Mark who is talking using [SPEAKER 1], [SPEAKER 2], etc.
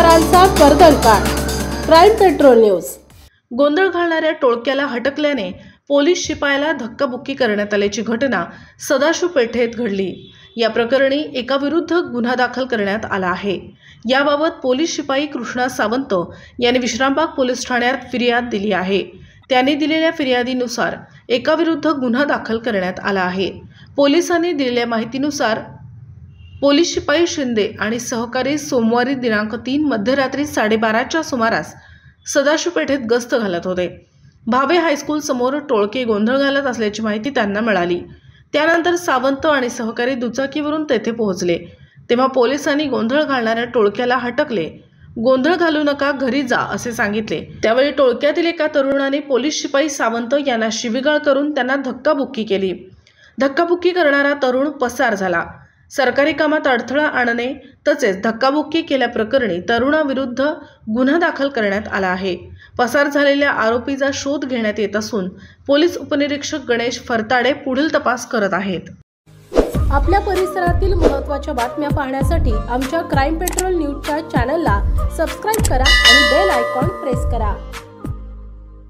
[SPEAKER 1] गुन्हेगारांचा कर्दळकाळ। Crime patrol news.
[SPEAKER 2] गोंधळ घालणाऱ्या टोळक्याला हटकल्याने पोलीस शिपायाला धक्काबुक्की करण्यात आल्याची घटना सदाशिव पेठेत घडली। या प्रकरणी एकाविरुद्ध गुन्हा दाखल करण्यात आला आहे। याबाबत पोलीस शिपाई कृष्णा सावंत यांनी विश्रामबाग पोलीस ठाण्यात फिर्याद दिली आहे। त्यांनी दिलेल्या फिर्यादीनुसार एकाविरुद्ध गुन्हा दाखल करण्यात आला आहे। पोलिसांनी दिलेल्या माहितीनुसार पोलीस शिपाई शिंदे आणि सहकारी सोमवारी दिनांक 3 मध्यरात्री 12:30च्या सुमारास सदाशिव पेठेत गस्त घालत होते। भावे हायस्कूल समोर टोळके गोंधळ घालत असल्याची माहिती त्यांना मिळाली। त्यानंतर सावंत आणि सहकारी दुचाकीवरून तेथे पोहोचले, तेव्हा पोलिसांनी गोंधळ घालणाऱ्या टोळक्याला हटकले। गोंधळ घालू नका, घरी जा असे सांगितले। त्यावेळी टोळक्यातील एका तरुणाने पोलीस शिपाई सावंत यांना शिवीगाळ करून त्यांना धक्काबुक्की केली। धक्काबुक्की करणारा तरुण पसार झाला। सरकारी कामात अडथळा आणणे तसेच धक्काबुक्की केल्याप्रकरणी तरुणाविरुद्ध गुन्हा दाखल करण्यात आला आहे। पसार झालेल्या आरोपीचा शोध घेण्यात येत असून पोलीस उपनिरीक्षक गणेश फरताडे पुढील तपास करत आहेत।
[SPEAKER 1] आपल्या परिसरातील महत्त्वाच्या बातम्या पाहण्यासाठी आमच्या क्राईम पेट्रोल न्यूजच्या चॅनलला सबस्क्राइब करा आणि बेल आयकॉन प्रेस करा।